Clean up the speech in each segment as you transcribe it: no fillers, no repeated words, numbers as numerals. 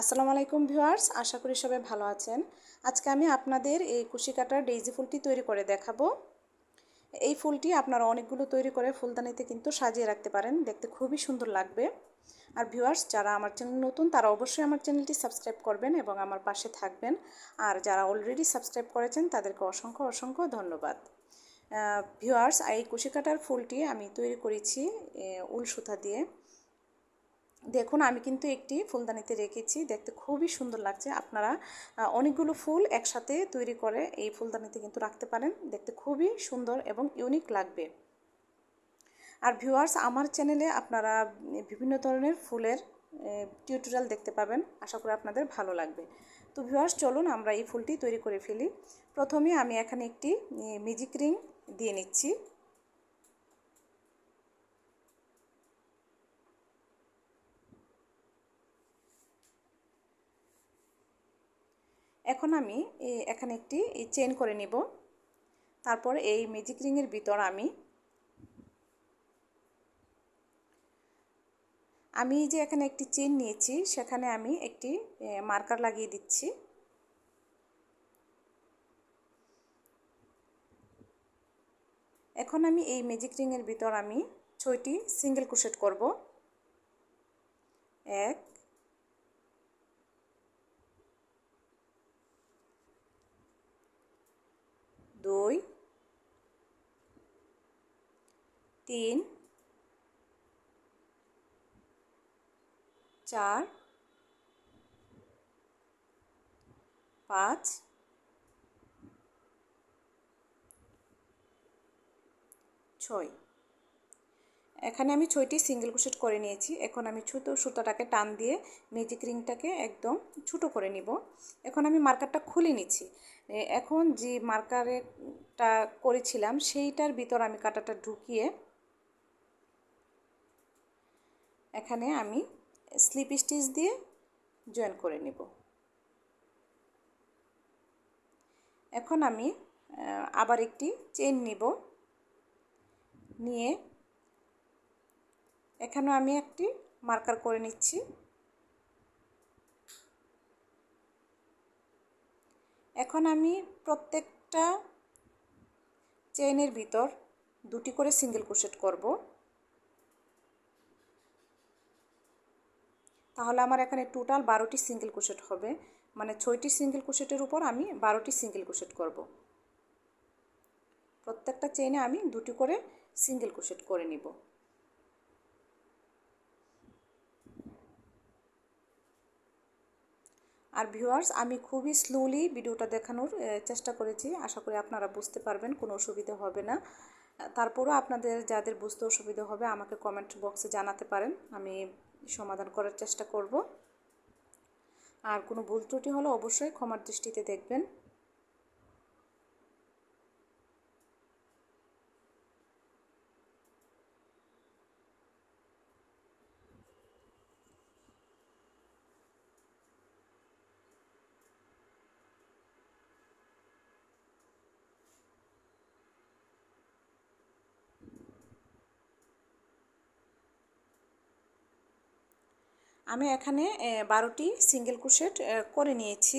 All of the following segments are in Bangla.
আসসালামু আলাইকুম ভিউয়ার্স, আশা করি সবাই ভালো আছেন। আজকে আমি আপনাদের এই কুশি কাটার ডেইজি ফুলটি তৈরি করে দেখাবো। এই ফুলটি আপনারা অনেকগুলো তৈরি করে ফুলদানিতে কিন্তু সাজিয়ে রাখতে পারেন, দেখতে খুবই সুন্দর লাগবে। আর ভিউয়ার্স, যারা আমার চ্যানেল নতুন তারা অবশ্যই আমার চ্যানেলটি সাবস্ক্রাইব করবেন এবং আমার পাশে থাকবেন। আর যারা অলরেডি সাবস্ক্রাইব করেছেন তাদেরকে অসংখ্য অসংখ্য ধন্যবাদ। ভিউয়ার্স, এই কুশি কাটার ফুলটি আমি তৈরি করেছি উল সুতা দিয়ে। দেখুন, আমি কিন্তু একটি ফুলদানিতে রেখেছি, দেখতে খুবই সুন্দর লাগছে। আপনারা অনেকগুলো ফুল একসাথে তৈরি করে এই ফুলদানিতে কিন্তু রাখতে পারেন, দেখতে খুবই সুন্দর এবং ইউনিক লাগবে। আর ভিউয়ার্স, আমার চ্যানেলে আপনারা বিভিন্ন ধরনের ফুলের টিউটোরিয়াল দেখতে পাবেন, আশা করি আপনাদের ভালো লাগবে। তো ভিউয়ার্স, চলুন আমরা এই ফুলটি তৈরি করে ফেলি। প্রথমে আমি এখানে একটি ম্যাজিক রিং দিয়ে নিচ্ছি। এখন আমি এখানে একটি চেইন করে নিব। তারপর এই ম্যাজিক রিংয়ের ভিতর আমি যে এখানে একটি চেইন নিয়েছি, সেখানে আমি একটি মার্কার লাগিয়ে দিচ্ছি। এখন আমি এই ম্যাজিক রিংয়ের ভিতর আমি 6টি সিঙ্গেল ক্রোশেট করব। 1 2 3 4 5 6। এখানে আমি 6টি সিঙ্গেল ক্রোশেট করে নিয়েছি। এখন আমি ছোটো সুতাটাকে টান দিয়ে ম্যাজিক রিংটাকে একদম ছোটো করে নিব। এখন আমি মার্কারটা খুলে নিচ্ছি। এখন যে মার্কারটা করেছিলাম সেইটার ভিতর আমি কাঁটাটা ঢুকিয়ে এখানে আমি স্লিপ স্টিচ দিয়ে জয়েন করে নিব। এখন আমি আবার একটি চেইন নিব, নিয়ে এখানেও আমি একটি মার্কার করে নিচ্ছি। এখন আমি প্রত্যেকটা চেইনের ভিতর 2টি করে সিঙ্গেল ক্রোশেট করব। তাহলে আমার এখানে টোটাল 12টি সিঙ্গেল ক্রোশেট হবে, মানে 6টি সিঙ্গেল ক্রোশেটের উপর আমি 12টি সিঙ্গেল ক্রোশেট করব। প্রত্যেকটা চেইনে আমি 2টি করে সিঙ্গেল ক্রোশেট করে নিব। আর ভিউয়ার্স, আমি খুবই স্লোলি ভিডিওটা দেখানোর চেষ্টা করেছি, আশা করি আপনারা বুঝতে পারবেন, কোনো অসুবিধা হবে না। তারপরও আপনাদের যাদের বুঝতে অসুবিধা হবে আমাকে কমেন্ট বক্সে জানাতে পারেন, আমি সমাধান করার চেষ্টা করব। আর কোনো ভুল ত্রুটি হলে অবশ্যই ক্ষমার দৃষ্টিতে দেখবেন। আমি এখানে 12টি সিঙ্গেল ক্রোশেট করে নিয়েছি।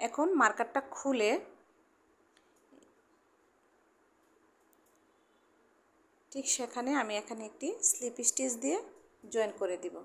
এখন মার্কারটা খুলে ঠিক সেখানে আমি এখানে একটি স্লিপ স্টিচ দিয়ে জয়েন করে দিব।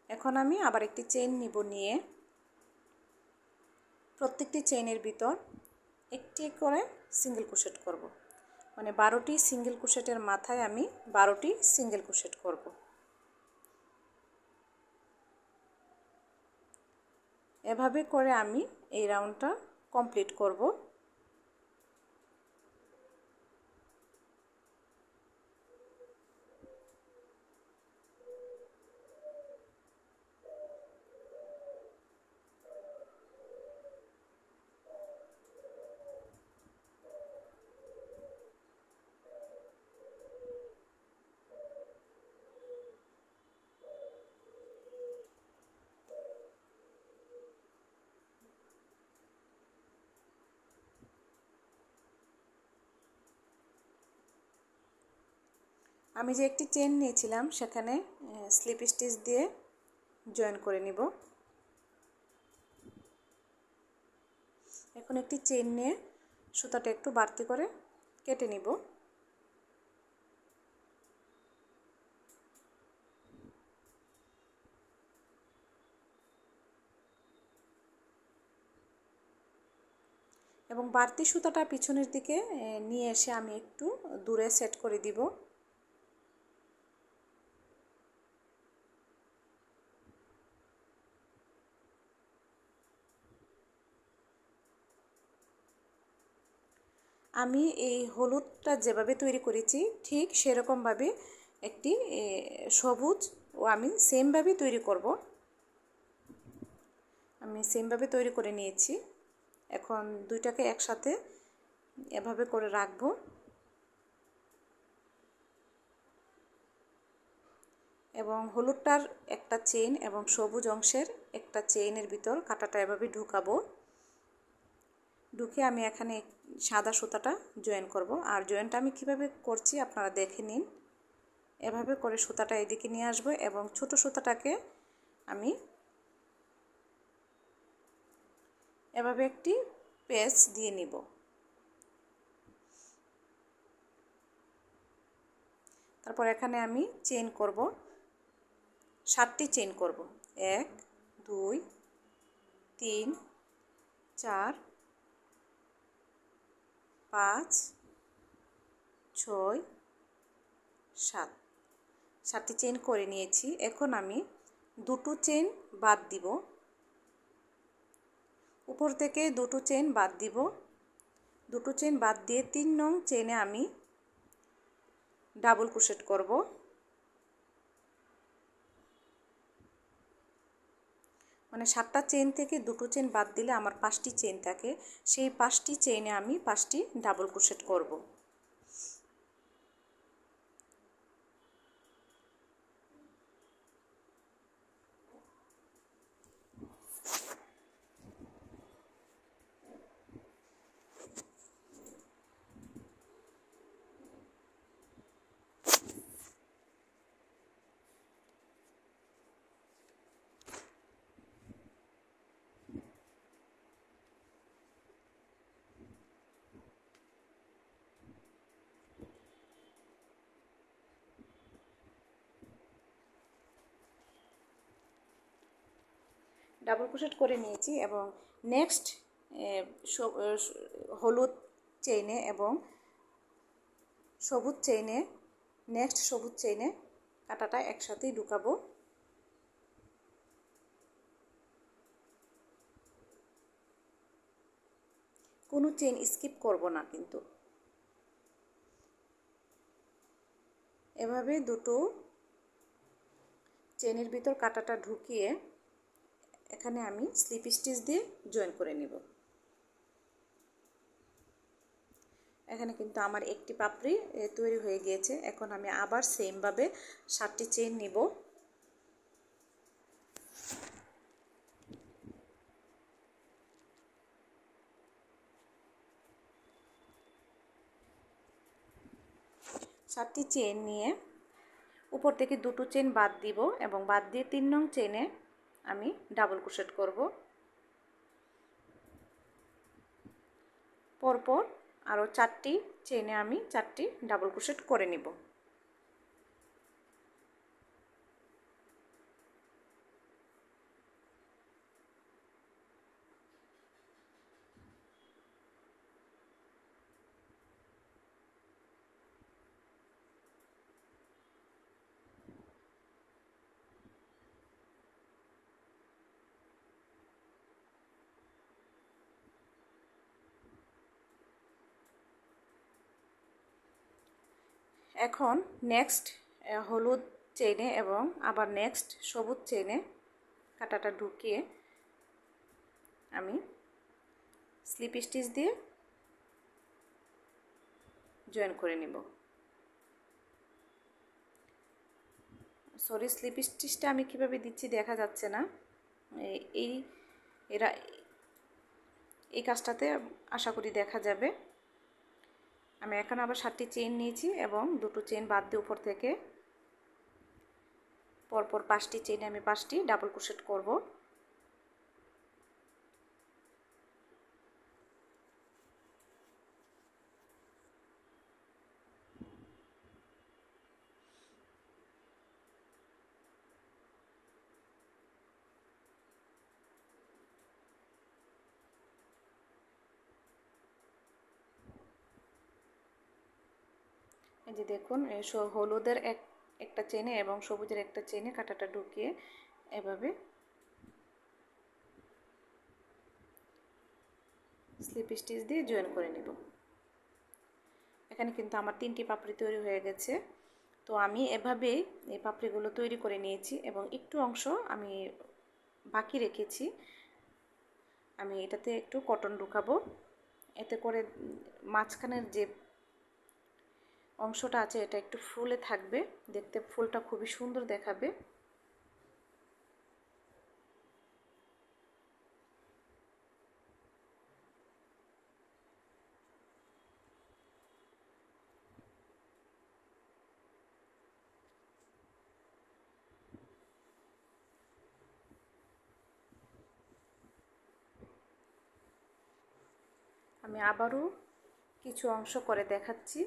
এখন আমি আবার একটি চেইন নিব, নিয়ে প্রত্যেকটি চেইনের ভিতর একটি করে সিঙ্গেল ক্রোশেট করব। মানে 12টি সিঙ্গেল ক্রোশেটের মাথায় আমি 12টি সিঙ্গেল ক্রোশেট করব। এভাবে করে আমি এই রাউন্ডটা কমপ্লিট করব। আমি যে একটি চেন নিয়েছিলাম সেখানে স্লিপ স্টিচ দিয়ে জয়েন করে নিব। এখন একটি চেন নিয়ে সুতাটা একটু বাড়তি করে কেটে নিব। এবং বাড়তি সুতাটা পিছনের দিকে নিয়ে এসে আমি একটু দূরে সেট করে দিব। আমি এই হলুদটা যেভাবে তৈরি করেছি ঠিক সেরকমভাবে একটি সবুজ ও আমি সেমভাবে তৈরি করব। আমি সেমভাবে তৈরি করে নিয়েছি। এখন দুইটাকে একসাথে এভাবে করে রাখবো। এবং হলুদটার একটা চেইন এবং সবুজ অংশের একটা চেইনের ভিতর কাঁটাটা এভাবে ঢুকাবো। ঢুকে আমি এখানে সাদা সুতাটা জয়েন করব। আর জয়েনটা আমি কিভাবে করছি আপনারা দেখে নিন। এভাবে করে সুতাটা এদিকে নিয়ে আসবো এবং ছোট সুতাটাকে আমি এভাবে একটি পেঁচ দিয়ে নিব। তারপর এখানে আমি চেইন করব, 7টি চেইন করব। 1 2 3 4 5 6 7, 7টি চেইন করে নিয়েছি। এখন আমি দুটো চেইন বাদ দিব, উপর থেকে দুটো চেইন বাদ দিব। দুটো চেইন বাদ দিয়ে 3 নং চেইনে আমি ডাবল ক্রোশেট করব। মানে 7টা চেইন থেকে দুটো চেইন বাদ দিলে আমার 5টি চেইন থাকে। সেই 5টি চেইনে আমি 5টি ডাবল ক্রোশেট করব। ডাবল ক্রোশেট করে নিয়েছি এবং নেক্সট হলুদ চেইনে এবং সবুজ চেইনে সবুজ চেইনে কাঁটাটা একসাথেই ঢুকাবো। কোনো চেইন স্কিপ করব না কিন্তু। এভাবে দুটো চেইনের ভিতর কাঁটাটা ঢুকিয়ে এখানে আমি স্লিপ স্টিচ দিয়ে জয়েন করে নিব। এখানে কিন্তু আমার একটি পাপড়ি তৈরি হয়ে গিয়েছে। এখন আমি আবার সেমভাবে 7টি চেইন নিব। সাতটি চেইন নিয়ে উপর থেকে দুটো চেইন বাদ দিব এবং বাদ দিয়ে 3 নং চেইনে আমি ডাবল ক্রোশেট করব। পরপর আরও 4টি চেইনে আমি 4টি ডাবল ক্রোশেট করে নিব। এখন নেক্সট হলুদ চেইনে এবং আবার নেক্সট সবুজ চেইনে কাঁটাটা ঢুকিয়ে আমি স্লিপ স্টিচ দিয়ে জয়েন করে নিব। সরি, স্লিপ স্টিচটা আমি কিভাবে দিচ্ছি দেখা যাচ্ছে না। এই কাজটাতে আশা করি দেখা যাবে। আমি এখন আবার 7টি চেইন নিয়েছি এবং দুটো চেইন বাদ দিয়ে উপর থেকে পরপর 5টি চেইনে আমি 5টি ডাবল ক্রোশেট করব। এই যে দেখুন, হলুদের একটা চেনে এবং সবুজের একটা চেনে কাঁটাটা ঢুকিয়ে এভাবে স্লিপ স্টিচ দিয়ে জয়েন করে নেব। এখানে কিন্তু আমার 3টি পাপড়ি তৈরি হয়ে গেছে। তো আমি এভাবেই এই পাপড়িগুলো তৈরি করে নিয়েছি এবং একটু অংশ আমি বাকি রেখেছি। আমি এটাতে একটু কটন ঢুকাবো, এতে করে মাঝখানের যে অংশটা আছে এটা একটু ফুলে থাকবে, দেখতে ফুলটা খুবই সুন্দর দেখাবে। আমি আবারও কিছু অংশ করে দেখাচ্ছি।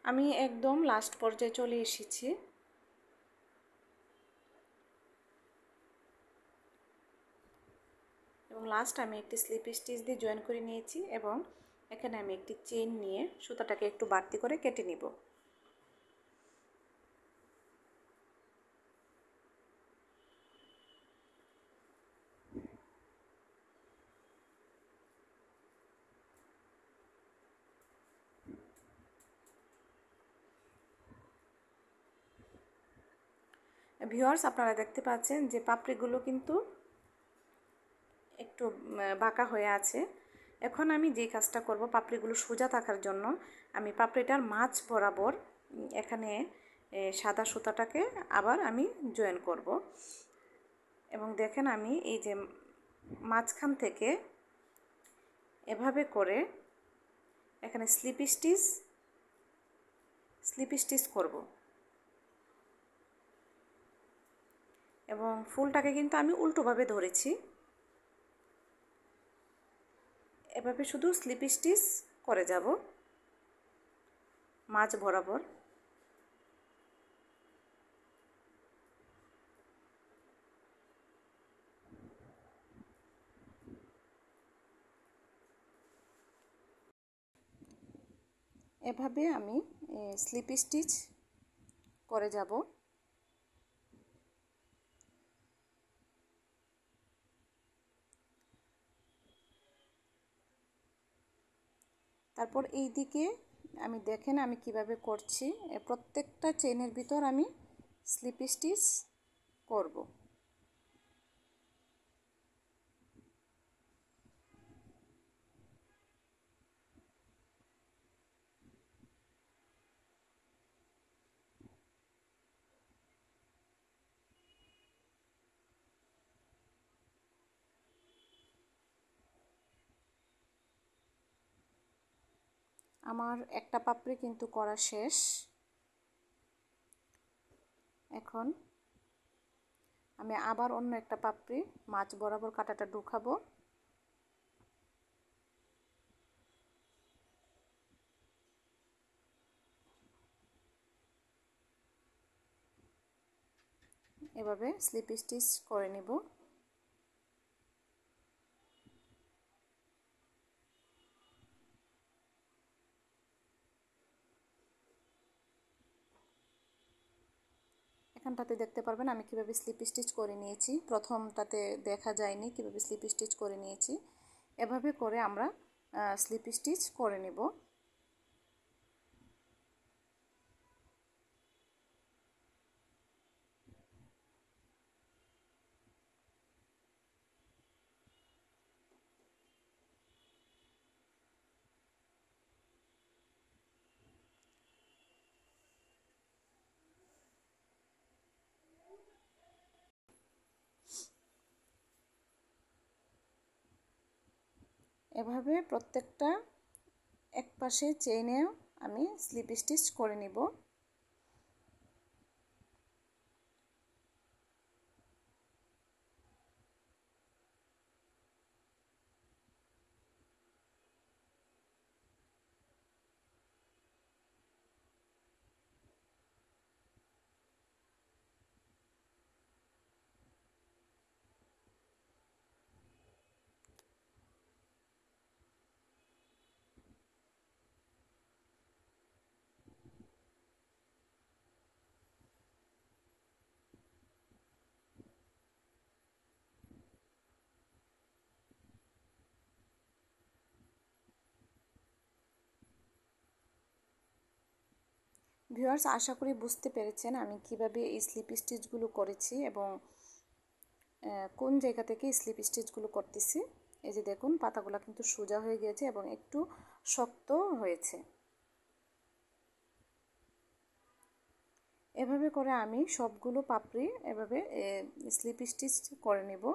আমি একদম লাস্ট পর্যায়ে চলে এসেছি। এবং লাস্ট আমি একটি স্লিপ স্টিচ দিয়ে জয়েন করে নিয়েছি এবং এখানে আমি একটি চেইন নিয়ে সুতাটাকে একটু বাড়তি করে কেটে নিব। ভিউয়ার্স, আপনারা দেখতে পাচ্ছেন যে পাপড়িগুলো কিন্তু একটু বাঁকা হয়ে আছে। এখন আমি যে কাজটা করব, পাপড়িগুলো সোজা থাকার জন্য আমি পাপড়িটার মাঝ বরাবর এখানে সাদা সুতাটাকে আবার আমি জয়েন করব। এবং দেখেন আমি এই যে মাঝখান থেকে এভাবে করে এখানে স্লিপ স্টিচ করব এবং ফুলটাকে কিন্তু আমি উল্টোভাবে ধরেছি। এভাবে শুধু স্লিপ স্টিচ করে যাব মাঝ বরাবর। এভাবে আমি স্লিপ স্টিচ করে যাব। তারপর এই দিকে আমি দেখেন আমি কিভাবে করছি, প্রত্যেকটা চেনের ভিতর আমি স্লিপ স্টিচ করব। আমার একটা পাপড়ি কিন্তু করা শেষ। এখন আমি আবার অন্য একটা পাপড়ি মাঝ বরাবর কাঁটাটা ঢুকাবো। এভাবে স্লিপ স্টিচ করে নেব। এখানটাতে দেখতে পারবেন আমি কিভাবে স্লিপ স্টিচ করে নিয়েছি। প্রথমটাতে দেখা যায়নি কিভাবে স্লিপ স্টিচ করে নিয়েছি। এভাবে করে আমরা স্লিপ স্টিচ করে নেব। এভাবে প্রত্যেকটা এক পাশে চেইনে আমি স্লিপ স্টিচ করে নিব। ভিউয়ার্স, আশা করি বুঝতে পেরেছেন আমি কিভাবে এই স্লিপ স্টিচগুলো করেছি এবং কোন জায়গা থেকে স্লিপ স্টিচগুলো করতেছি। এই যে দেখুন পাতাগুলো কিন্তু সোজা হয়ে গিয়েছে এবং একটু শক্ত হয়েছে। এভাবে করে আমি সবগুলো পাপড়ি এভাবে স্লিপ স্টিচ করে নেব।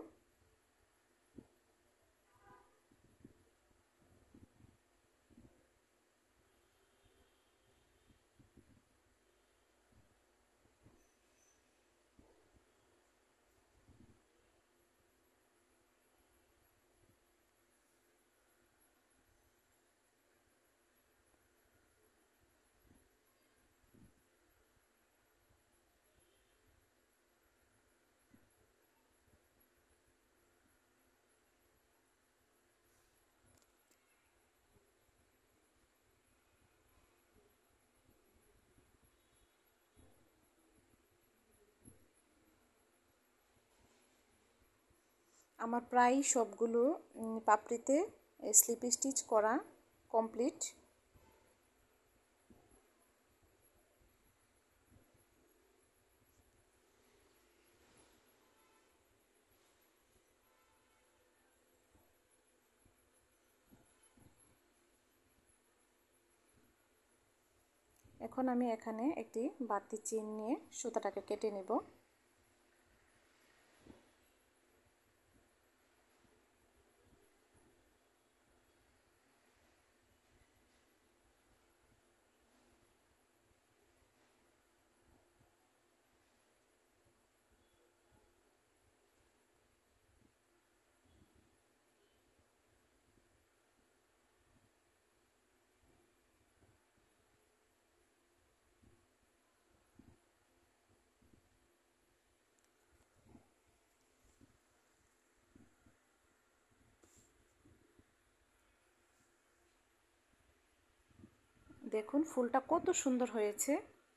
আমার প্রায় সবগুলো পাপড়িতে স্লিপ স্টিচ করা কমপ্লিট। এখন আমি এখানে একটি বাড়তি চেইন নিয়ে সুতাটাকে কেটে নেব। দেখুন ফুলটা কত সুন্দর হয়েছে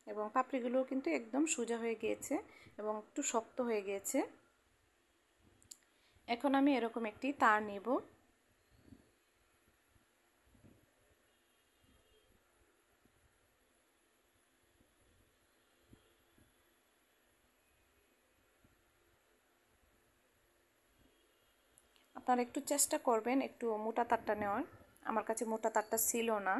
এবং পাপড়িগুলোও কিন্তু একদম সোজা হয়ে গিয়েছে এবং একটু শক্ত হয়ে গিয়েছে। এখন আমি এরকম একটি তার নিব। আপনারা একটু চেষ্টা করবেন একটু মোটা তারটা নেওয়ার। আমার কাছে মোটা তারটা ছিল না।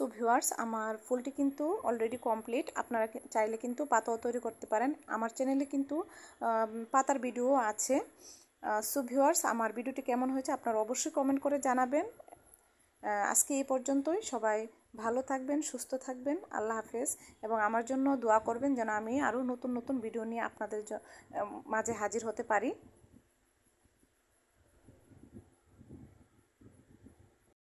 তো ভিউয়ার্স, আমার ফুলটি কিন্তু অলরেডি কমপ্লিট। আপনারা চাইলে কিন্তু পাতাও তৈরি করতে পারেন। আমার চ্যানেলে কিন্তু পাতার ভিডিও আছে। সো ভিউয়ার্স, আমার ভিডিওটি কেমন হয়েছে আপনারা অবশ্যই কমেন্ট করে জানাবেন। আজকে এই পর্যন্তই। সবাই ভালো থাকবেন, সুস্থ থাকবেন। আল্লাহ হাফেজ। এবং আমার জন্য দোয়া করবেন যেন আমি আরও নতুন নতুন ভিডিও নিয়ে আপনাদের মাঝে হাজির হতে পারি।